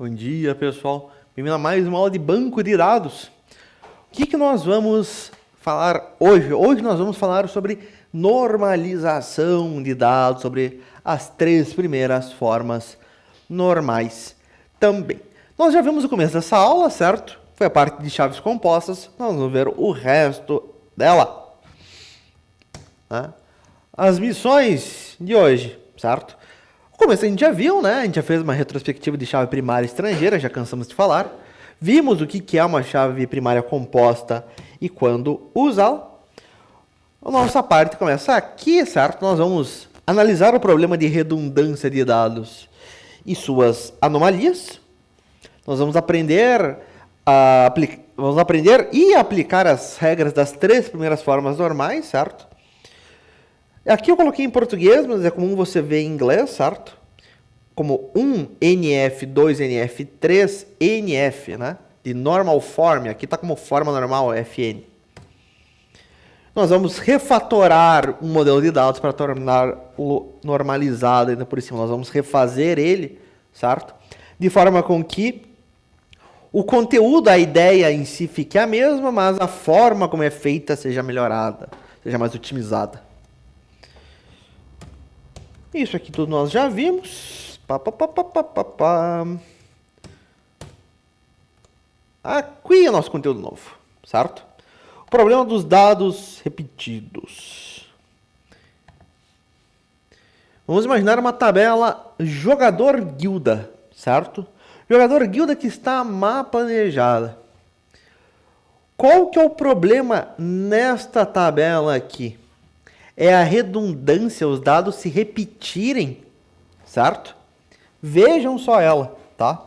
Bom dia, pessoal. Bem-vindo a mais uma aula de banco de dados. O que nós vamos falar hoje? Hoje nós vamos falar sobre normalização de dados, sobre as três primeiras formas normais também. Nós já vimos o começo dessa aula, certo? Foi a parte de chaves compostas. Nós vamos ver o resto dela. As missões de hoje, certo? No começo a gente já viu, né? A gente já fez uma retrospectiva de chave primária estrangeira, já cansamos de falar. Vimos o que é uma chave primária composta e quando usá-la. A nossa parte começa aqui, certo? Nós vamos analisar o problema de redundância de dados e suas anomalias. Nós vamos aprender e aplicar as regras das três primeiras formas normais, certo? Aqui eu coloquei em português, mas é comum você ver em inglês, certo? Como 1NF, 2NF, 3NF, né? De normal form, aqui está como forma normal, FN. Nós vamos refatorar um modelo de dados para torná-lo normalizado ainda por cima. Nós vamos refazer ele, certo? De forma com que o conteúdo, a ideia em si fique a mesma, mas a forma como é feita seja melhorada, seja mais otimizada. Isso aqui tudo nós já vimos. Aqui é o nosso conteúdo novo, certo? O problema dos dados repetidos. Vamos imaginar uma tabela jogador-guilda, certo? Jogador-guilda que está mal planejada. Qual que é o problema nesta tabela aqui? É a redundância, os dados se repetirem, certo? Vejam só ela, tá?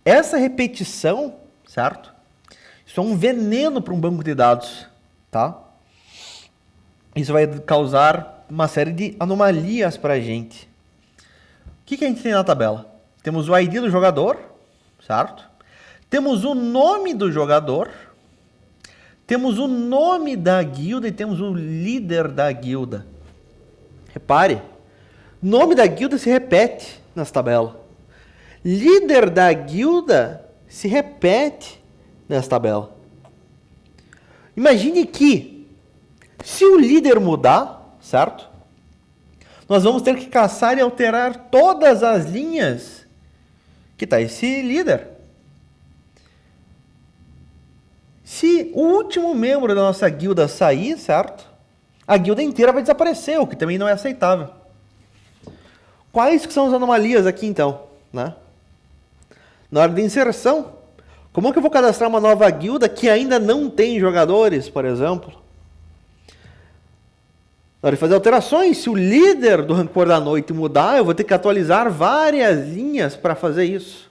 Essa repetição, certo? Isso é um veneno para um banco de dados, tá? Isso vai causar uma série de anomalias para a gente. O que a gente tem na tabela? Temos o ID do jogador, certo? Temos o nome do jogador. Temos o nome da guilda e temos o líder da guilda. Repare, nome da guilda se repete nessa tabela. Líder da guilda se repete nessa tabela. Imagine que, se o líder mudar, certo? Nós vamos ter que caçar e alterar todas as linhas que está esse líder. Se o último membro da nossa guilda sair, certo? A guilda inteira vai desaparecer, o que também não é aceitável. Quais que são as anomalias aqui, então? Né? Na hora de inserção, como é que eu vou cadastrar uma nova guilda que ainda não tem jogadores, por exemplo? Na hora de fazer alterações, se o líder do Rancor da Noite mudar, eu vou ter que atualizar várias linhas para fazer isso.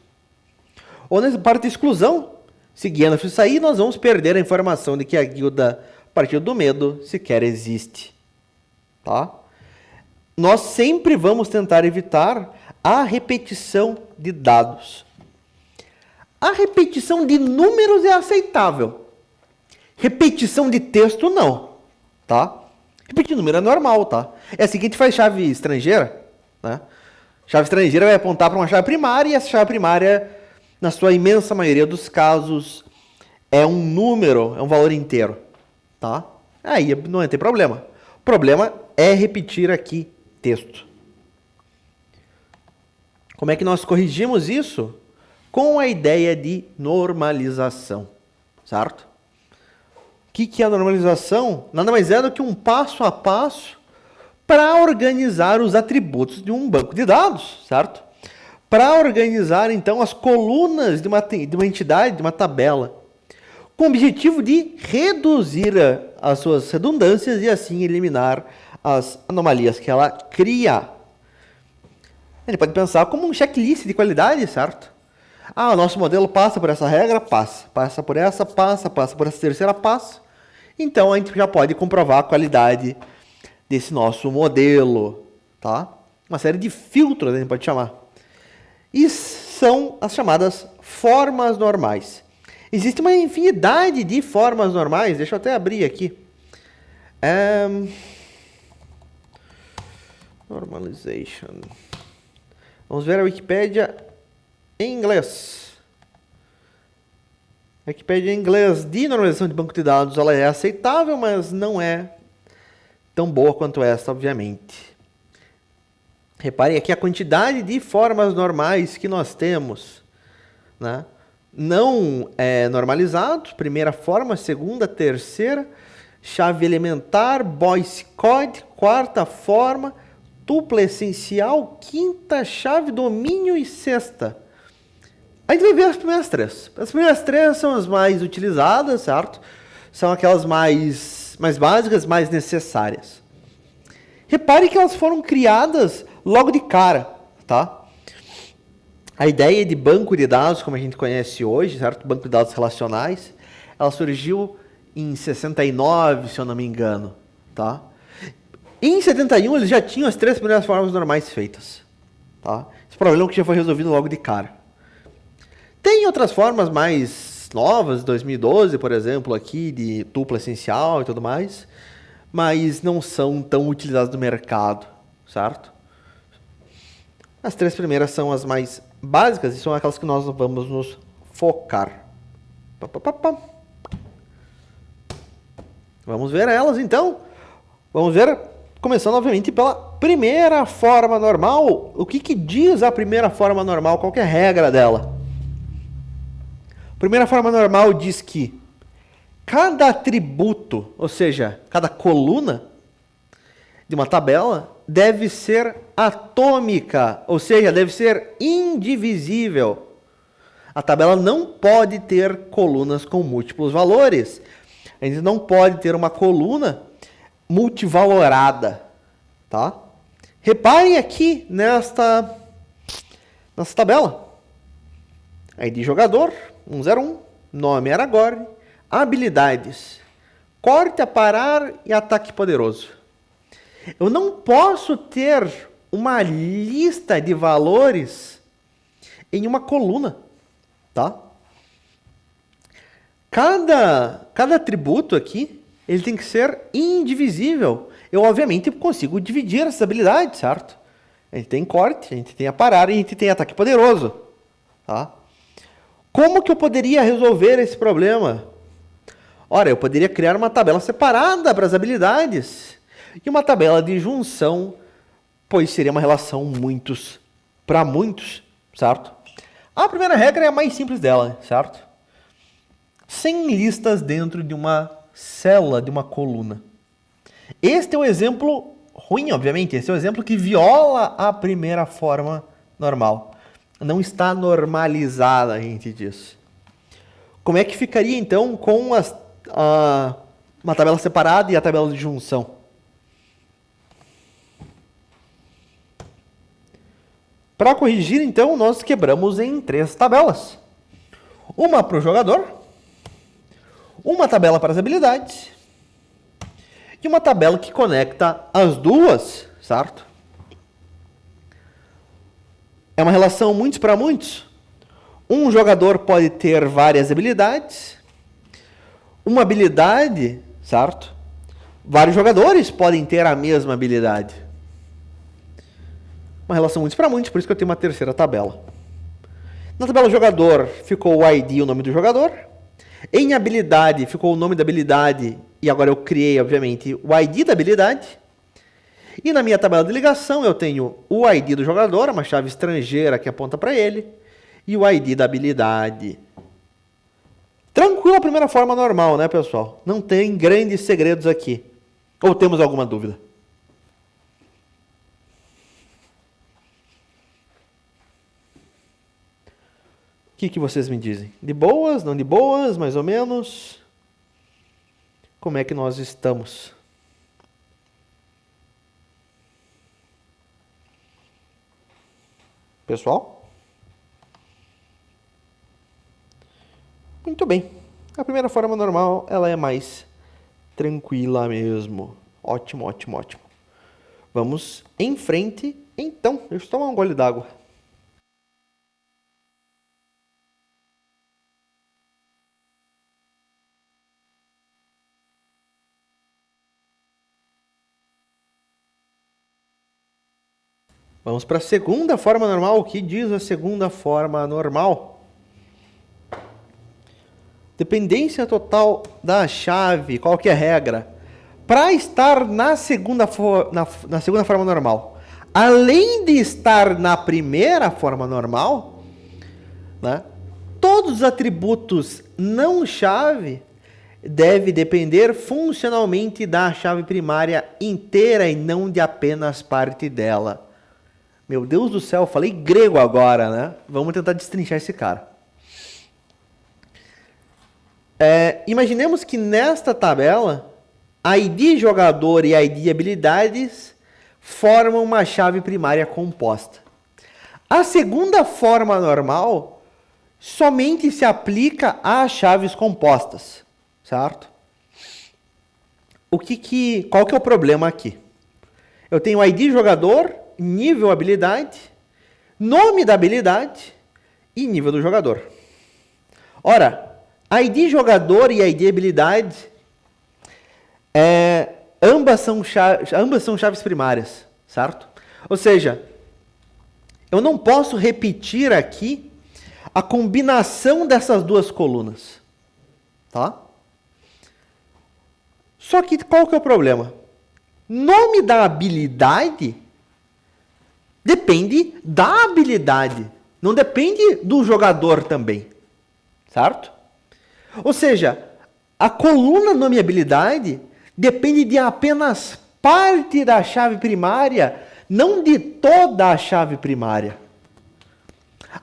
Ou nessa parte de exclusão, se Gandalf sair, nós vamos perder a informação de que a guilda, a partir do medo, sequer existe. Tá? Nós sempre vamos tentar evitar a repetição de dados. A repetição de números é aceitável. Repetição de texto, não. Tá? Repetir número é normal, tá? É assim que a gente faz chave estrangeira. Né? Chave estrangeira vai apontar para uma chave primária e essa chave primária, na sua imensa maioria dos casos, é um número, é um valor inteiro, tá? Aí não tem problema. O problema é repetir aqui texto. Como é que nós corrigimos isso? Com a ideia de normalização, certo? O que é a normalização? Nada mais é do que um passo a passo para organizar os atributos de um banco de dados, certo? Para organizar, então, as colunas de uma entidade, de uma tabela, com o objetivo de reduzir as suas redundâncias e, assim, eliminar as anomalias que ela cria. Ele pode pensar como um checklist de qualidade, certo? O nosso modelo passa por essa regra, passa. Passa por essa, passa por essa terceira, passa. Então, a gente já pode comprovar a qualidade desse nosso modelo, tá? Uma série de filtros, a gente pode chamar. E são as chamadas formas normais. Existe uma infinidade de formas normais. Deixa eu até abrir aqui. Normalization. Vamos ver a Wikipédia em inglês. A Wikipédia em inglês de normalização de banco de dados, ela é aceitável, mas não é tão boa quanto essa, obviamente. Reparem aqui a quantidade de formas normais que nós temos, né? Não é normalizado, primeira forma, segunda, terceira, chave elementar, Boyce Code, quarta forma, tupla essencial, quinta chave, domínio e sexta. A gente vai ver as primeiras três. As primeiras três são as mais utilizadas, certo? São aquelas mais básicas, mais necessárias. Repare que elas foram criadas logo de cara, tá? A ideia de banco de dados, como a gente conhece hoje, certo? Banco de dados relacionais, ela surgiu em 69, se eu não me engano, tá? Em 71, eles já tinham as três primeiras formas normais feitas, tá? Esse problema que já foi resolvido logo de cara. Tem outras formas mais novas, 2012, por exemplo, aqui, de tupla essencial e tudo mais, mas não são tão utilizadas no mercado, certo? As três primeiras são as mais básicas e são aquelas que nós vamos nos focar. Vamos ver elas então. Vamos ver, começando obviamente pela primeira forma normal. O que diz a primeira forma normal? Qual que é a regra dela? A primeira forma normal diz que cada atributo, ou seja, cada coluna de uma tabela deve ser atômica, ou seja, deve ser indivisível. A tabela não pode ter colunas com múltiplos valores. A gente não pode ter uma coluna multivalorada, tá? Reparem aqui nessa tabela. ID jogador, 101, nome Aragorn, habilidades, corte, aparar e ataque poderoso. Eu não posso ter uma lista de valores em uma coluna, tá? Cada atributo aqui, ele tem que ser indivisível. Eu, obviamente, consigo dividir essas habilidades, certo? A gente tem corte, a gente tem aparar e a gente tem ataque poderoso, tá? Como que eu poderia resolver esse problema? Ora, eu poderia criar uma tabela separada para as habilidades e uma tabela de junção, pois seria uma relação muitos para muitos, certo? A primeira regra é a mais simples dela, certo? Sem listas dentro de uma célula, de uma coluna. Este é um exemplo ruim, obviamente. Esse é um exemplo que viola a primeira forma normal. Não está normalizada, a gente diz. Como é que ficaria, então, com uma tabela separada e a tabela de junção? Para corrigir, então, nós quebramos em três tabelas. Uma para o jogador, uma tabela para as habilidades e uma tabela que conecta as duas, certo? É uma relação muitos para muitos. Um jogador pode ter várias habilidades. Uma habilidade, certo? Vários jogadores podem ter a mesma habilidade. Uma relação muitos para muitos, por isso que eu tenho uma terceira tabela. Na tabela jogador ficou o ID e o nome do jogador. Em habilidade ficou o nome da habilidade e agora eu criei, obviamente, o ID da habilidade. E na minha tabela de ligação eu tenho o ID do jogador, uma chave estrangeira que aponta para ele, e o ID da habilidade. Tranquilo a primeira forma normal, né, pessoal? Não tem grandes segredos aqui. Ou temos alguma dúvida? O que vocês me dizem? De boas, não de boas, mais ou menos? Como é que nós estamos? Pessoal? Muito bem. A primeira forma normal, ela é mais tranquila mesmo. Ótimo, ótimo, ótimo. Vamos em frente, então. Deixa eu tomar um gole d'água. Vamos para a segunda forma normal. O que diz a segunda forma normal? Dependência total da chave. Qual que é a regra? Para estar na segunda forma normal, além de estar na primeira forma normal, né, todos os atributos não chave devem depender funcionalmente da chave primária inteira e não de apenas parte dela. Meu Deus do céu, falei grego agora, né? Vamos tentar destrinchar esse cara. Imaginemos que nesta tabela, ID jogador e ID habilidades formam uma chave primária composta. A segunda forma normal somente se aplica às chaves compostas, certo? Qual que é o problema aqui? Eu tenho ID jogador, nível habilidade, nome da habilidade e nível do jogador. Ora, ID jogador e ID habilidade, ambas são chaves primárias, certo? Ou seja, eu não posso repetir aqui a combinação dessas duas colunas, tá? Só que qual que é o problema? Nome da habilidade depende da habilidade, não depende do jogador também, certo? Ou seja, a coluna nome habilidade depende de apenas parte da chave primária, não de toda a chave primária.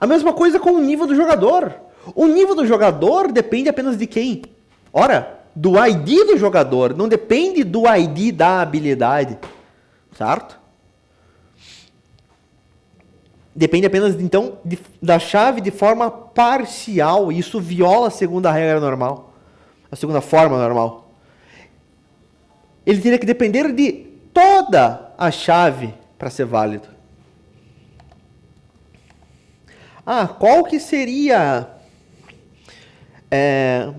A mesma coisa com o nível do jogador. O nível do jogador depende apenas de quem? Ora, do ID do jogador, não depende do ID da habilidade, certo? Depende apenas, então, da chave de forma parcial. E isso viola a segunda regra normal. A segunda forma normal. Ele teria que depender de toda a chave para ser válido. Qual que seria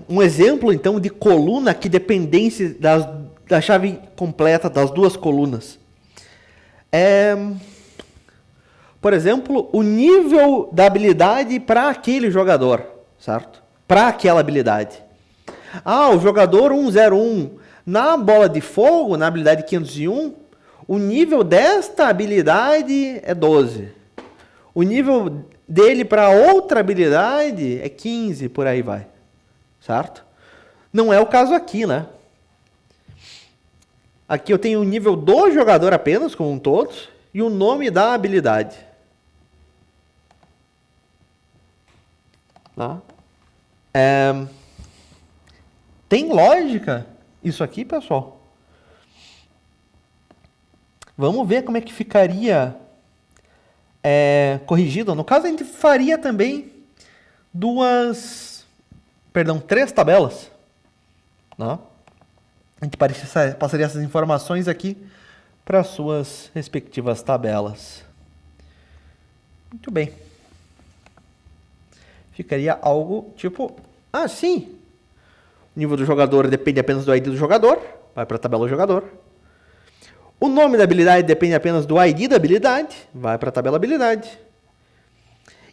um exemplo, então, de coluna que dependesse da chave completa das duas colunas? Por exemplo, o nível da habilidade para aquele jogador, certo? Para aquela habilidade. O jogador 101, na bola de fogo, na habilidade 501, o nível desta habilidade é 12. O nível dele para outra habilidade é 15, por aí vai, certo? Não é o caso aqui, né? Aqui eu tenho o nível do jogador apenas, como um todo, e o nome da habilidade. Tem lógica isso aqui, pessoal? Vamos ver como é que ficaria corrigido. No caso, a gente faria também três tabelas. Né? A gente passaria essas informações aqui para as suas respectivas tabelas. Muito bem. Ficaria algo tipo, sim. O nível do jogador depende apenas do ID do jogador, vai para a tabela do jogador. O nome da habilidade depende apenas do ID da habilidade, vai para a tabela habilidade.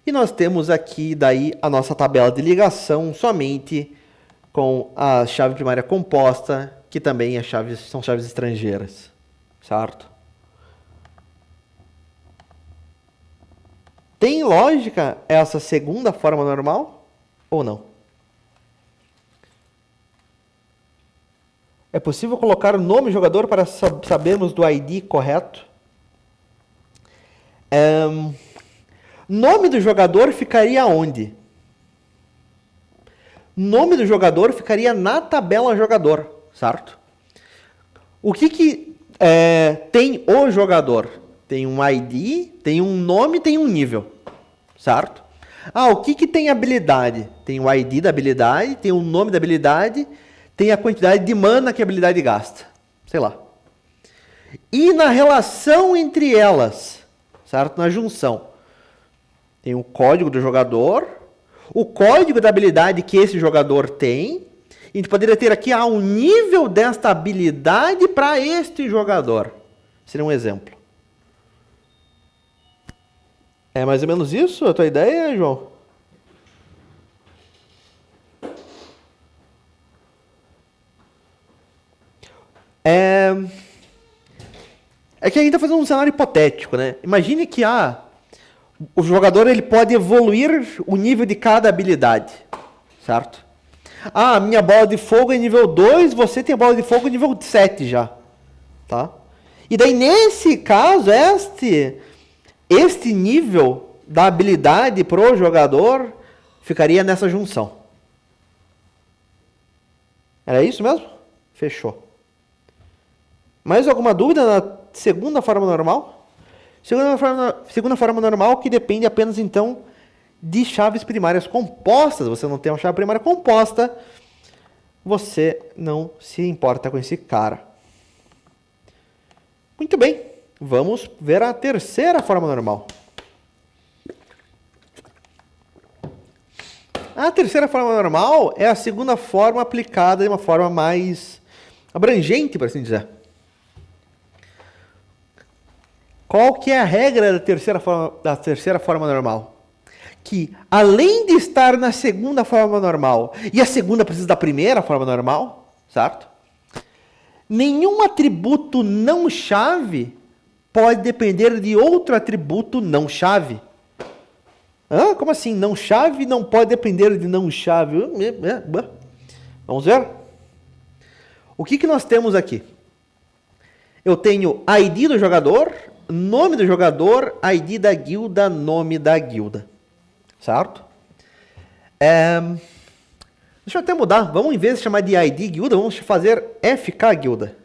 E nós temos aqui daí a nossa tabela de ligação somente com a chave primária composta, que também são chaves estrangeiras, certo? Tem lógica essa segunda forma normal ou não? É possível colocar o nome do jogador para sabermos do ID correto? Nome do jogador ficaria onde? Nome do jogador ficaria na tabela jogador, certo? O que tem o jogador? Tem um ID, tem um nome, tem um nível, certo? O que tem habilidade? Tem o ID da habilidade, tem o nome da habilidade, tem a quantidade de mana que a habilidade gasta, sei lá. E na relação entre elas, certo? Na junção, tem o código do jogador, o código da habilidade que esse jogador tem, e a gente poderia ter aqui o nível desta habilidade para este jogador. Seria um exemplo. É mais ou menos isso a tua ideia, João? É, é que a gente está fazendo um cenário hipotético, né? Imagine que o jogador ele pode evoluir o nível de cada habilidade, certo? Minha bola de fogo é nível 2, você tem a bola de fogo nível 7 já, tá? E daí nesse caso, este nível da habilidade pro jogador ficaria nessa junção. Era isso mesmo? Fechou. Mais alguma dúvida na segunda forma normal? Segunda forma normal que depende apenas então de chaves primárias compostas. Você não tem uma chave primária composta, você não se importa com esse cara. Muito bem, vamos ver a terceira forma normal. A terceira forma normal é a segunda forma aplicada de uma forma mais abrangente, por assim dizer. Qual que é a regra da terceira forma normal? Que, além de estar na segunda forma normal, e a segunda precisa da primeira forma normal, certo? Nenhum atributo não chave pode depender de outro atributo não chave. Como assim? Não chave não pode depender de não chave? Vamos ver? O que nós temos aqui? Eu tenho ID do jogador, nome do jogador, ID da guilda, nome da guilda. Certo? Deixa eu até mudar. Vamos, em vez de chamar de ID guilda, vamos fazer FK guilda.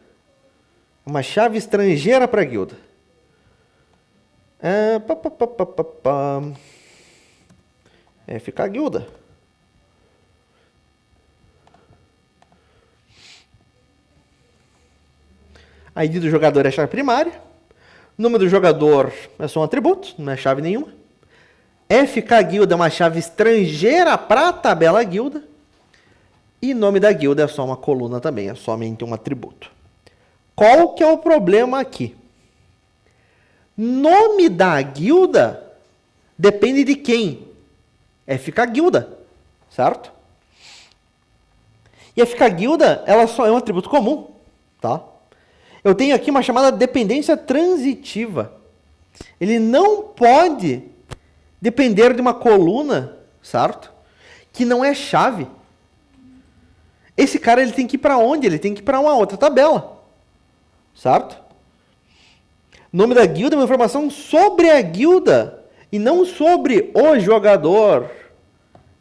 Uma chave estrangeira para guilda. FK guilda. ID do jogador é a chave primária. Número do jogador é só um atributo, não é chave nenhuma. FK guilda é uma chave estrangeira para a tabela guilda. E nome da guilda é só uma coluna também, é somente um atributo. Qual que é o problema aqui? Nome da guilda depende de quem? FK guilda, certo? E a FK guilda, ela só é um atributo comum, tá? Eu tenho aqui uma chamada dependência transitiva. Ele não pode depender de uma coluna, certo? Que não é chave. Esse cara ele tem que ir para onde? Ele tem que ir para uma outra tabela, certo? Nome da guilda é uma informação sobre a guilda e não sobre o jogador.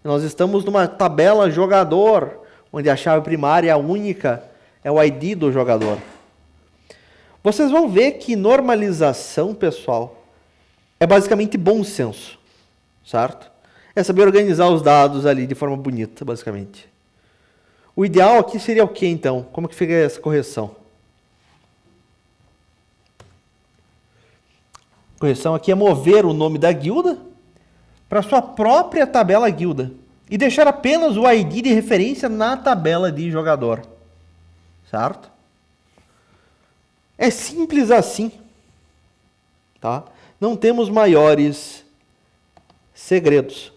Nós estamos numa tabela jogador, onde a chave primária é a única, é o ID do jogador. Vocês vão ver que normalização, pessoal, é basicamente bom senso, certo? É saber organizar os dados ali de forma bonita, basicamente. O ideal aqui seria o que, então? Como que fica essa correção? A correção aqui é mover o nome da guilda para sua própria tabela guilda e deixar apenas o ID de referência na tabela de jogador, certo? É simples assim, tá? Não temos maiores segredos.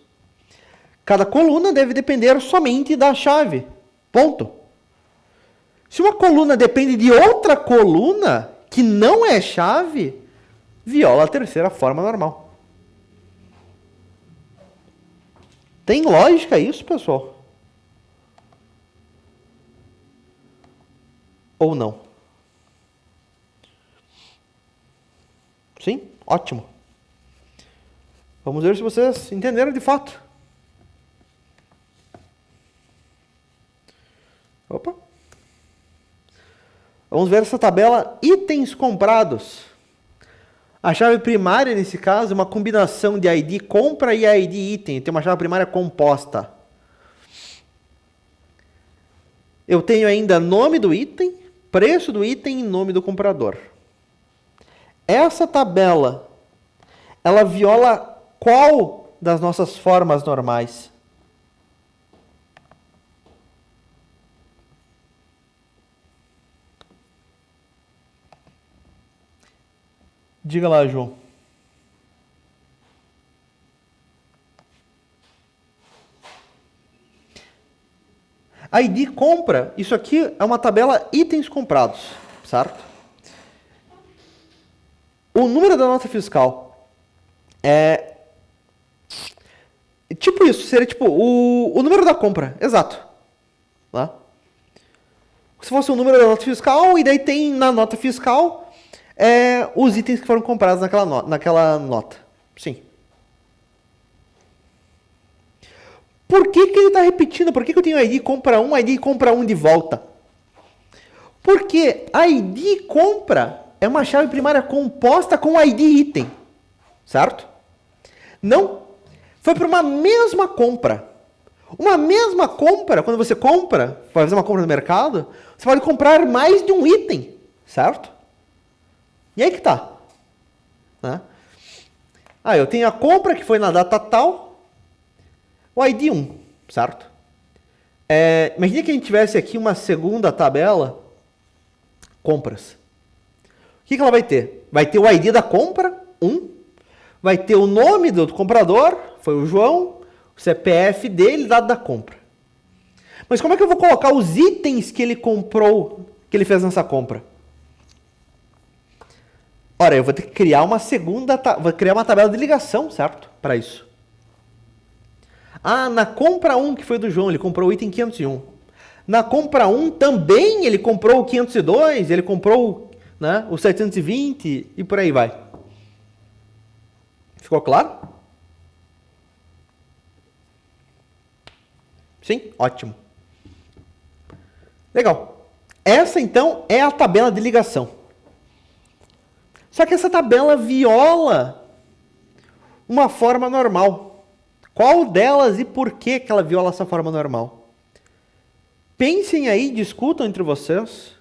Cada coluna deve depender somente da chave. Ponto. Se uma coluna depende de outra coluna que não é chave, viola a terceira forma normal. Tem lógica isso, pessoal? Ou não? Sim? Ótimo. Vamos ver se vocês entenderam de fato. Opa. Vamos ver essa tabela itens comprados. A chave primária, nesse caso, é uma combinação de ID compra e ID item. Tem uma chave primária composta. Eu tenho ainda nome do item, preço do item e nome do comprador. Essa tabela, ela viola qual das nossas formas normais? Diga lá, João. ID compra, isso aqui é uma tabela itens comprados, certo? O número da nota fiscal é tipo isso, seria tipo o número da compra, exato. Tá? Se fosse o número da nota fiscal, e daí tem na nota fiscal os itens que foram comprados naquela nota. Sim. Por que ele está repetindo? Por que eu tenho ID compra 1, ID compra 1 de volta? Porque ID compra é uma chave primária composta com ID item, certo? Não, foi para uma mesma compra. Uma mesma compra, quando você compra, vai fazer uma compra no mercado, você pode comprar mais de um item, certo? E aí que tá. Né? Eu tenho a compra que foi na data tal, o ID 1, certo? Imagina que a gente tivesse aqui uma segunda tabela, compras. O que ela vai ter? Vai ter o ID da compra, 1, vai ter o nome do comprador, foi o João, o CPF dele, dado da compra. Mas como é que eu vou colocar os itens que ele comprou, que ele fez nessa compra? Ora, eu vou ter que criar uma vou criar uma tabela de ligação, certo? Para isso. Na compra 1, que foi do João, ele comprou o item 501. Na compra 1 também ele comprou o 502, ele comprou, né, o 720 e por aí vai. Ficou claro? Sim? Ótimo. Legal. Essa, então, é a tabela de ligação. Só que essa tabela viola uma forma normal. Qual delas e por que ela viola essa forma normal? Pensem aí, discutam entre vocês.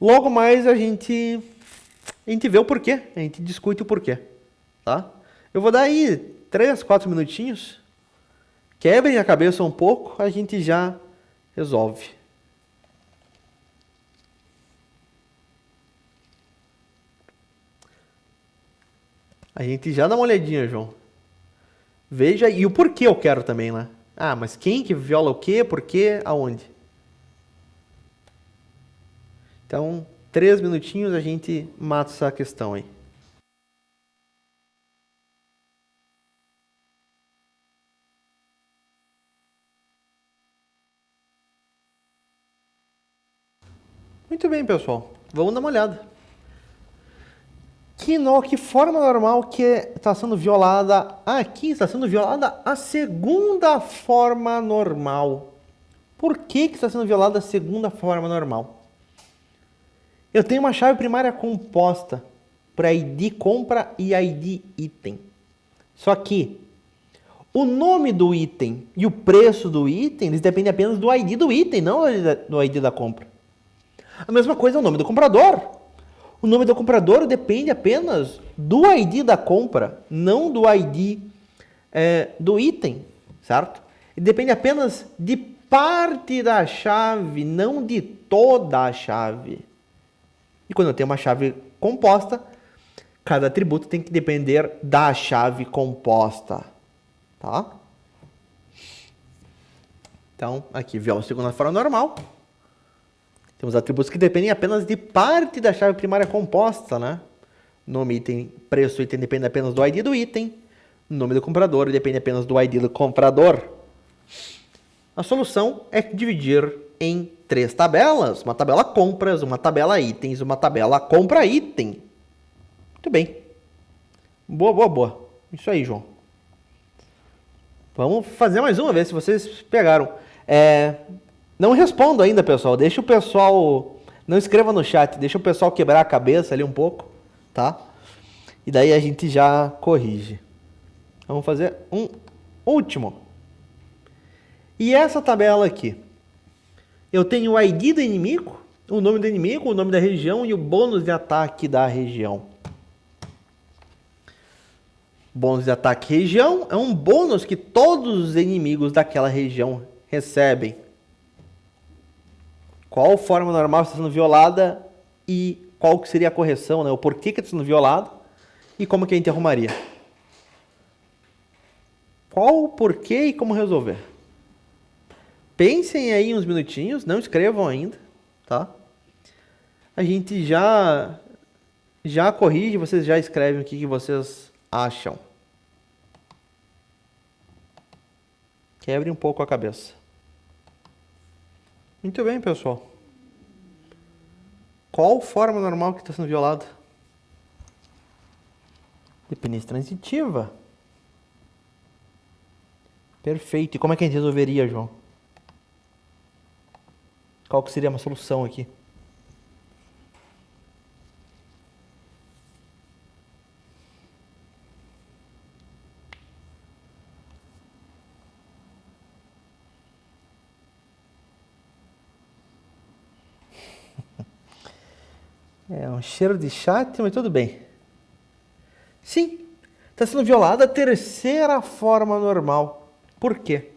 Logo mais a gente vê o porquê. A gente discute o porquê. Tá? Eu vou dar aí 3, 4 minutinhos. Quebrem a cabeça um pouco, a gente já resolve. A gente já dá uma olhadinha, João. Veja, e o porquê eu quero também, né? Mas quem que viola o quê, por quê, aonde? Então, 3 minutinhos a gente mata essa questão aí. Muito bem, pessoal. Vamos dar uma olhada. Que forma normal que está sendo violada aqui? Está sendo violada a segunda forma normal. Por que está sendo violada a segunda forma normal? Eu tenho uma chave primária composta para ID compra e ID item. Só que o nome do item e o preço do item, eles dependem apenas do ID do item, não do ID da compra. A mesma coisa é o nome do comprador. O nome do comprador depende apenas do ID da compra, não do ID do item, certo? Ele depende apenas de parte da chave, não de toda a chave. E quando eu tenho uma chave composta, cada atributo tem que depender da chave composta, tá? Então, aqui viola a segunda forma normal. Temos atributos que dependem apenas de parte da chave primária composta, né? Nome, item, preço, item depende apenas do ID do item. Nome do comprador depende apenas do ID do comprador. A solução é dividir em 3 tabelas. Uma tabela compras, uma tabela itens, uma tabela compra item. Muito bem. Boa. Isso aí, João. Vamos fazer mais uma vez, se vocês pegaram. Não respondo ainda, pessoal. Deixa o pessoal... Não escreva no chat. Deixa o pessoal quebrar a cabeça ali um pouco, tá? E daí a gente já corrige. Vamos fazer um último. E essa tabela aqui? Eu tenho o ID do inimigo, o nome do inimigo, o nome da região e o bônus de ataque da região. Bônus de ataque região é um bônus que todos os inimigos daquela região recebem. Qual forma normal está sendo violada e qual que seria a correção, né? O porquê que está sendo violado e como que a gente arrumaria. Qual o porquê e como resolver. Pensem aí uns minutinhos, não escrevam ainda, tá? A gente já corrige, vocês já escrevem o que vocês acham. Quebre um pouco a cabeça. Muito bem, pessoal. Qual forma normal que está sendo violada? Dependência transitiva. Perfeito. E como é que a gente resolveria, João? Qual que seria uma solução aqui? É um cheiro de chat, mas tudo bem. Sim, está sendo violada a terceira forma normal. Por quê?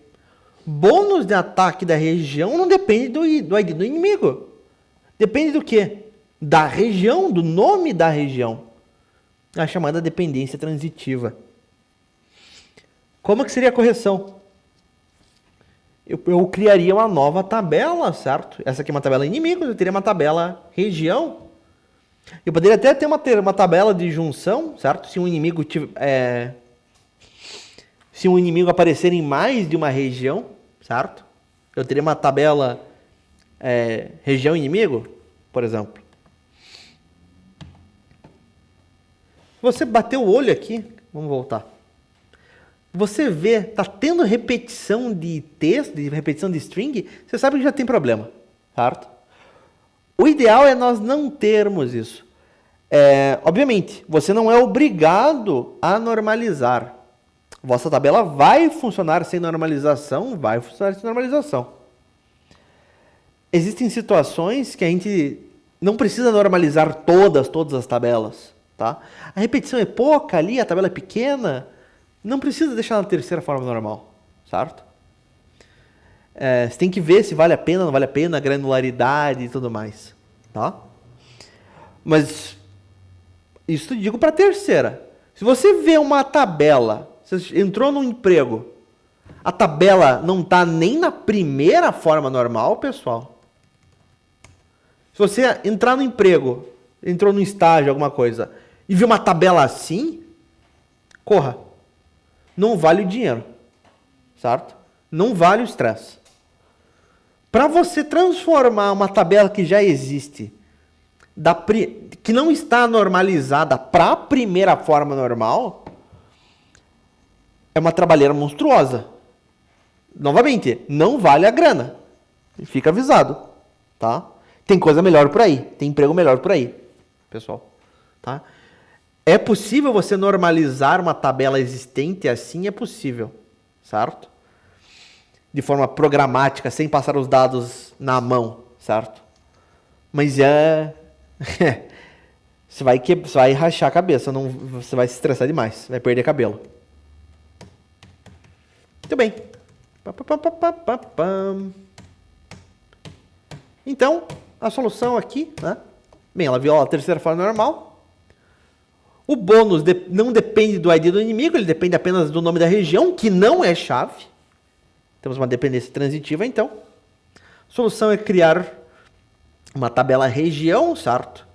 Bônus de ataque da região não depende do ID do inimigo. Depende do quê? Da região, do nome da região. A chamada dependência transitiva. Como que seria a correção? Eu criaria uma nova tabela, certo? Essa aqui é uma tabela inimigos, eu teria uma tabela região. Eu poderia até ter uma tabela de junção, certo? Se um inimigo aparecer em mais de uma região, certo? Eu teria uma tabela região inimigo, por exemplo. Você bateu o olho aqui, vamos voltar. Você vê, tá tendo repetição de texto, repetição de string, você sabe que já tem problema, certo? O ideal é nós não termos isso. Obviamente, você não é obrigado a normalizar. Vossa tabela vai funcionar sem normalização, vai funcionar sem normalização. Existem situações que a gente não precisa normalizar todas as tabelas, tá? A repetição é pouca ali, a tabela é pequena, não precisa deixar na terceira forma normal, certo? Você tem que ver se vale a pena, não vale a pena, a granularidade e tudo mais, tá? Mas isso eu digo para a terceira. Se você vê uma tabela, você entrou num emprego, a tabela não está nem na primeira forma normal, pessoal. Se você entrar no emprego, entrou no estágio, alguma coisa, e viu uma tabela assim, corra. Não vale o dinheiro, certo? Não vale o estresse. Para você transformar uma tabela que já existe, que não está normalizada para a primeira forma normal, é uma trabalheira monstruosa. Novamente, não vale a grana. Fica avisado, tá? Tem coisa melhor por aí, tem emprego melhor por aí, pessoal, tá? É possível você normalizar uma tabela existente assim? É possível, certo? De forma programática, sem passar os dados na mão, certo? Mas você vai rachar a cabeça, você vai se estressar demais, vai perder cabelo. Muito bem. Então, a solução aqui, né? Bem, ela viola a terceira forma normal. O bônus não depende do ID do inimigo, ele depende apenas do nome da região, que não é chave. Temos uma dependência transitiva, então. A solução é criar uma tabela região, certo?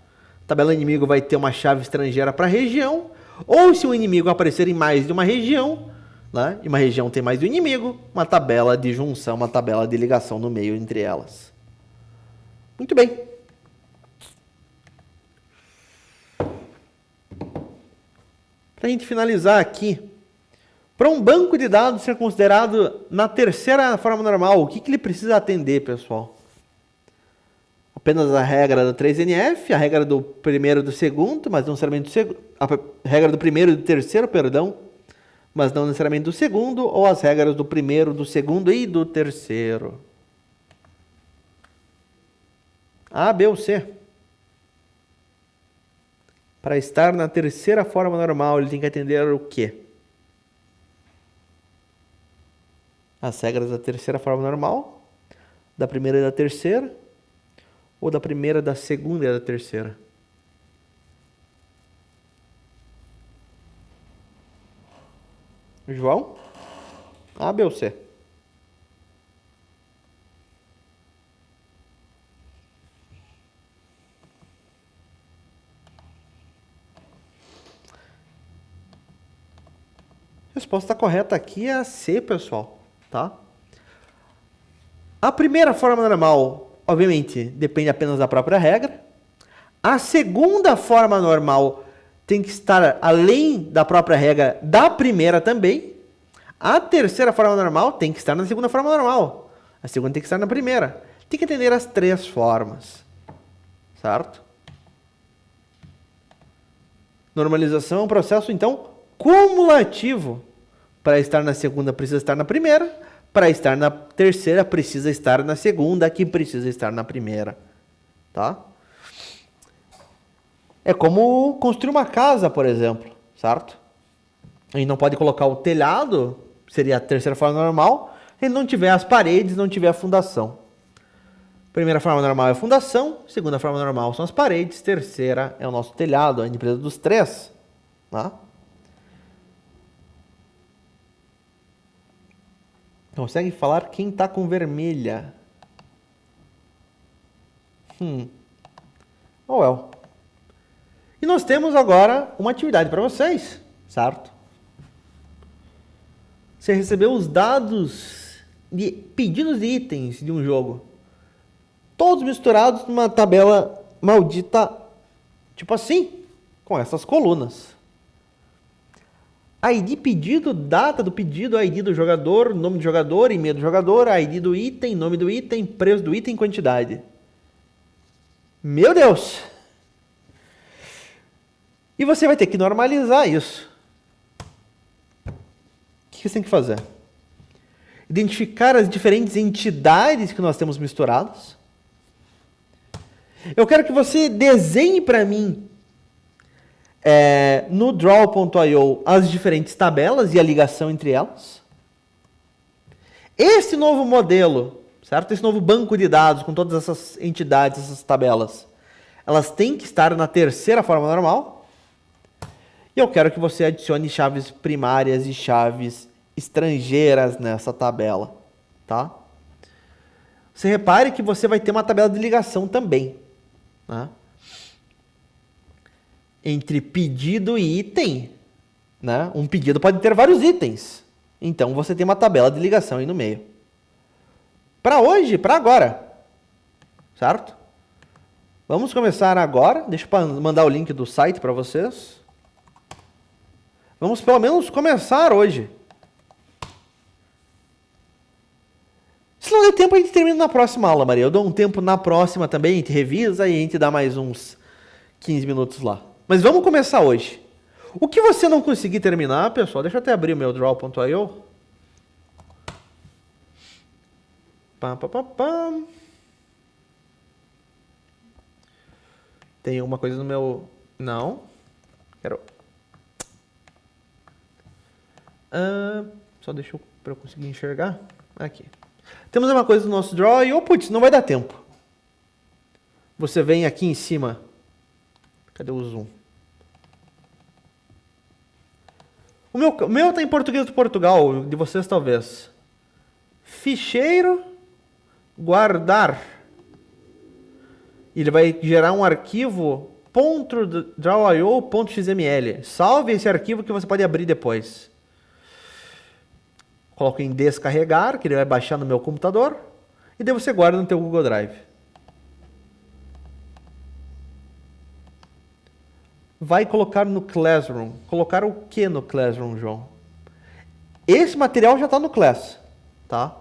A tabela inimigo vai ter uma chave estrangeira para a região. Ou se o inimigo aparecer em mais de uma região, né? E uma região tem mais do inimigo, uma tabela de junção, uma tabela de ligação no meio entre elas. Muito bem. Para a gente finalizar aqui, para um banco de dados ser considerado na terceira forma normal, o que ele precisa atender, pessoal? Apenas a regra do 3NF, a regra do primeiro e do segundo, mas não necessariamente do segundo, a regra do primeiro e do terceiro, perdão, mas não necessariamente do segundo, ou as regras do primeiro, do segundo e do terceiro. A, B ou C. Para estar na terceira forma normal, ele tem que atender o quê? As regras da terceira forma normal, da primeira e da terceira, ou da primeira, da segunda e da terceira? João? A, B ou C? Resposta correta aqui é a C, pessoal, tá? A primeira forma normal, obviamente, depende apenas da própria regra. A segunda forma normal tem que estar além da própria regra da primeira também. A terceira forma normal tem que estar na segunda forma normal. A segunda tem que estar na primeira. Tem que entender as três formas, certo? Normalização é um processo, então, cumulativo. Para estar na segunda, precisa estar na primeira. Para estar na terceira, precisa estar na segunda, que precisa estar na primeira. Tá? É como construir uma casa, por exemplo, certo? A gente não pode colocar o telhado, seria a terceira forma normal, se não tiver as paredes, não tiver a fundação. Primeira forma normal é a fundação, segunda forma normal são as paredes, terceira é o nosso telhado, a gente precisa dos três. Tá? Consegue falar quem está com vermelha? Oh, well. E nós temos agora uma atividade para vocês, certo? Você recebeu os dados de pedidos de itens de um jogo. Todos misturados numa tabela maldita, tipo assim, com essas colunas. ID pedido, data do pedido, ID do jogador, nome do jogador, e-mail do jogador, ID do item, nome do item, preço do item, quantidade. Meu Deus! E você vai ter que normalizar isso. O que você tem que fazer? Identificar as diferentes entidades que nós temos misturadas. Eu quero que você desenhe para mim no draw.io as diferentes tabelas e a ligação entre elas. Esse novo modelo, certo? Esse novo banco de dados com todas essas entidades, essas tabelas, elas têm que estar na terceira forma normal. E eu quero que você adicione chaves primárias e chaves estrangeiras nessa tabela, tá? Você repare que você vai ter uma tabela de ligação também, né? Entre pedido e item, né? Um pedido pode ter vários itens. Então, você tem uma tabela de ligação aí no meio. Para hoje, para agora, certo? Vamos começar agora. Deixa eu mandar o link do site para vocês. Vamos pelo menos começar hoje. Se não der tempo, a gente termina na próxima aula, Maria. Eu dou um tempo na próxima também, a gente revisa e a gente dá mais uns 15 minutos lá. Mas vamos começar hoje. O que você não conseguir terminar, pessoal, deixa eu até abrir o meu draw.io. Tem alguma coisa no meu... Não. Quero... só deixa eu, para eu conseguir enxergar. Aqui. Temos uma coisa no nosso draw e, putz, não vai dar tempo. Você vem aqui em cima. Cadê o zoom? O meu tá em português de Portugal, de vocês talvez. Ficheiro, guardar. Ele vai gerar um arquivo .draw.io.xml. Salve esse arquivo que você pode abrir depois. Coloco em descarregar, que ele vai baixar no meu computador, e daí você guarda no teu Google Drive. Vai colocar no Classroom. Colocar o que no Classroom, João? Esse material já está no Class, tá?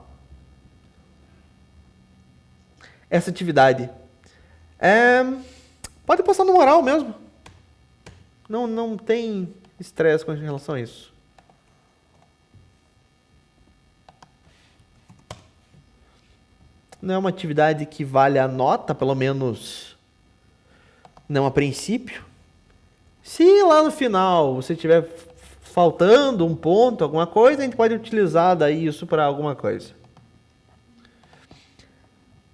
Essa atividade pode postar no moral mesmo. Não tem estresse com relação a isso. Não é uma atividade que vale a nota, pelo menos não a princípio. Se lá no final você tiver faltando um ponto, alguma coisa, a gente pode utilizar daí isso para alguma coisa.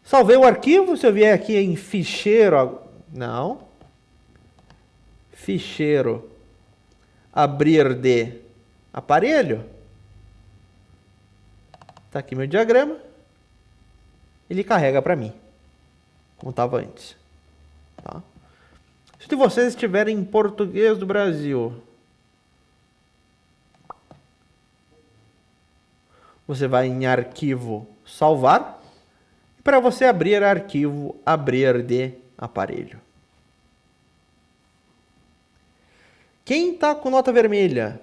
Salvei o arquivo, se eu vier aqui em ficheiro, não. Ficheiro, abrir de aparelho. Está aqui meu diagrama. Ele carrega para mim, como estava antes. Tá? Se vocês estiverem em português do Brasil, você vai em arquivo salvar. E para você abrir arquivo, abrir de aparelho. Quem está com nota vermelha?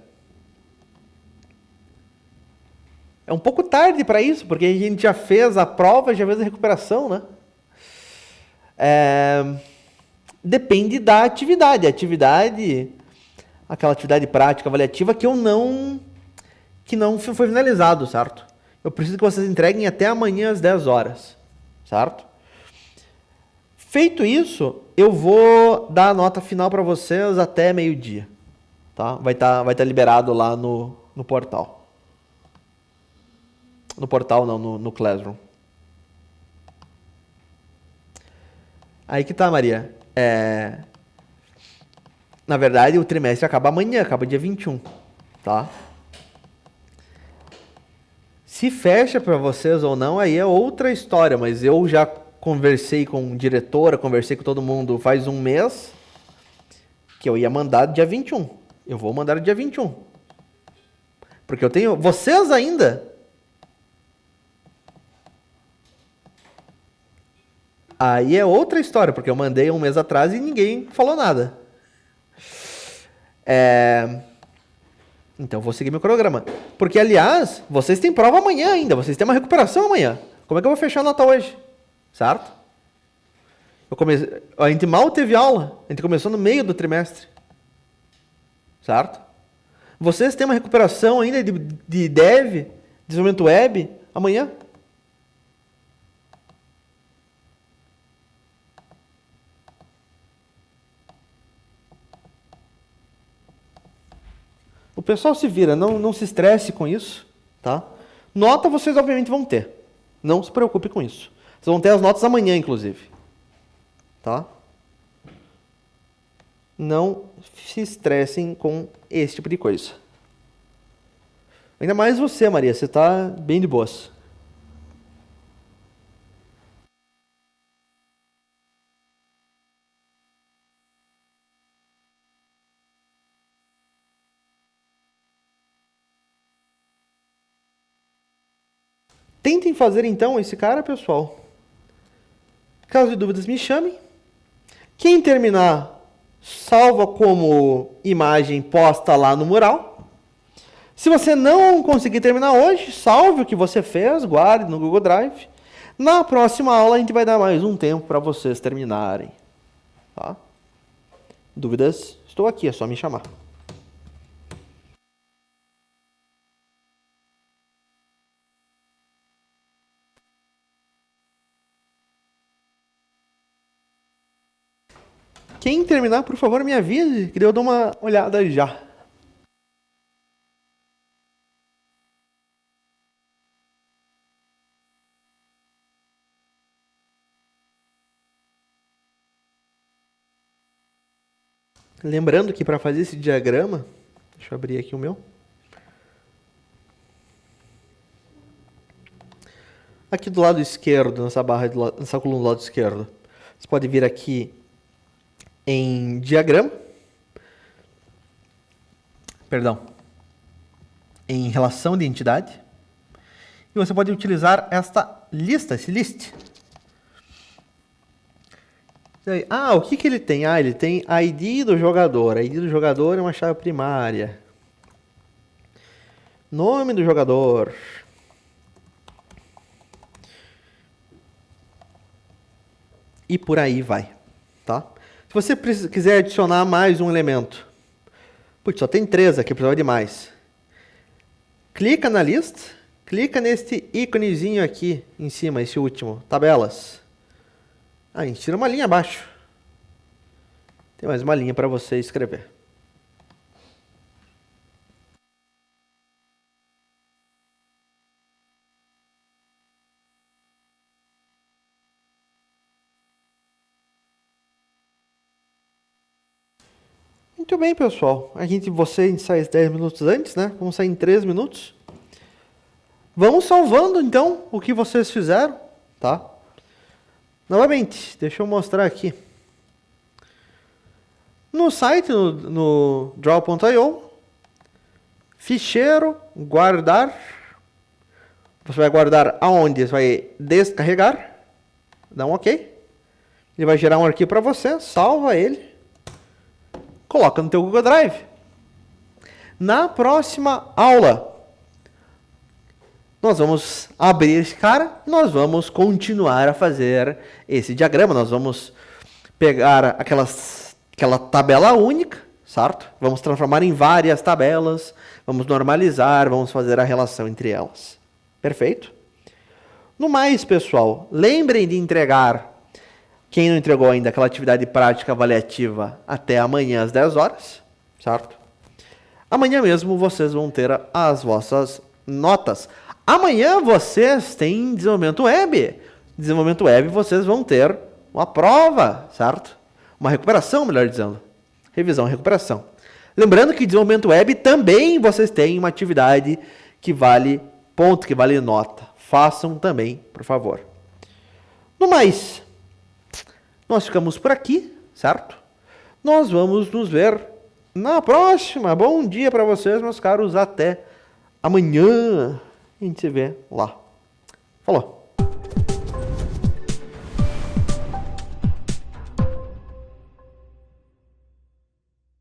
É um pouco tarde para isso, porque a gente já fez a prova, já fez a recuperação, né? Depende da atividade. Aquela atividade prática avaliativa que não foi finalizado, certo? Eu preciso que vocês entreguem até amanhã às 10 horas, certo? Feito isso, eu vou dar a nota final para vocês até meio-dia, tá? Vai tá liberado lá no portal. No portal não, no Classroom. Aí que tá, Maria. Na verdade, o trimestre acaba amanhã, acaba dia 21, tá? Se fecha para vocês ou não, aí é outra história, mas eu já conversei com diretora, conversei com todo mundo faz um mês que eu ia mandar dia 21. Eu vou mandar dia 21. Porque eu tenho... Vocês ainda... Aí é outra história, porque eu mandei um mês atrás e ninguém falou nada. Então, vou seguir meu cronograma. Porque, aliás, vocês têm prova amanhã ainda. Vocês têm uma recuperação amanhã. Como é que eu vou fechar a nota hoje? Certo? A gente mal teve aula. A gente começou no meio do trimestre. Certo? Vocês têm uma recuperação ainda de dev, desenvolvimento web, amanhã? O pessoal se vira, não se estresse com isso, tá? Nota vocês obviamente vão ter. Não se preocupe com isso. Vocês vão ter as notas amanhã, inclusive. Tá? Não se estressem com esse tipo de coisa. Ainda mais você, Maria. Você tá bem de boas. Tentem fazer então esse cara, pessoal. Caso de dúvidas, me chamem. Quem terminar, salva como imagem posta lá no mural. Se você não conseguir terminar hoje, salve o que você fez, guarde no Google Drive. Na próxima aula a gente vai dar mais um tempo para vocês terminarem. Tá? Dúvidas? Estou aqui, é só me chamar. Quem terminar, por favor, me avise, que eu dou uma olhada já. Lembrando que para fazer esse diagrama, deixa eu abrir aqui o meu. Aqui do lado esquerdo, nessa coluna do lado esquerdo, você pode vir aqui em diagrama, em relação de entidade, e você pode utilizar esta lista, esse list. O que ele tem? Ele tem ID do jogador. ID do jogador é uma chave primária. Nome do jogador. E por aí vai, tá? Se você quiser adicionar mais um elemento, putz, só tem 3 aqui, precisava de mais. Clica na lista, clica neste íconezinho aqui em cima, esse último, tabelas. A gente tira uma linha abaixo. Tem mais uma linha para você escrever. Muito bem, pessoal. Você sai 10 minutos antes, né? Vamos sair em 3 minutos. Vamos salvando, então, o que vocês fizeram, tá? Novamente, deixa eu mostrar aqui. No site, no draw.io, ficheiro, guardar, Você vai guardar aonde? Você vai descarregar. Dá um OK. Ele vai gerar um arquivo para você. Salva ele. Coloca no teu Google Drive. Na próxima aula, nós vamos abrir esse cara. Nós vamos continuar a fazer esse diagrama. Nós vamos pegar aquela tabela única, certo? Vamos transformar em várias tabelas. Vamos normalizar. Vamos fazer a relação entre elas. Perfeito? No mais, pessoal, lembrem de entregar, quem não entregou ainda, aquela atividade prática avaliativa até amanhã às 10 horas, certo? Amanhã mesmo vocês vão ter as vossas notas. Amanhã vocês têm desenvolvimento web. Desenvolvimento web vocês vão ter uma prova, certo? Uma recuperação, melhor dizendo. Revisão, recuperação. Lembrando que desenvolvimento web também vocês têm uma atividade que vale ponto, que vale nota. Façam também, por favor. No mais, nós ficamos por aqui, certo? Nós vamos nos ver na próxima. Bom dia para vocês, meus caros. Até amanhã. A gente se vê lá. Falou.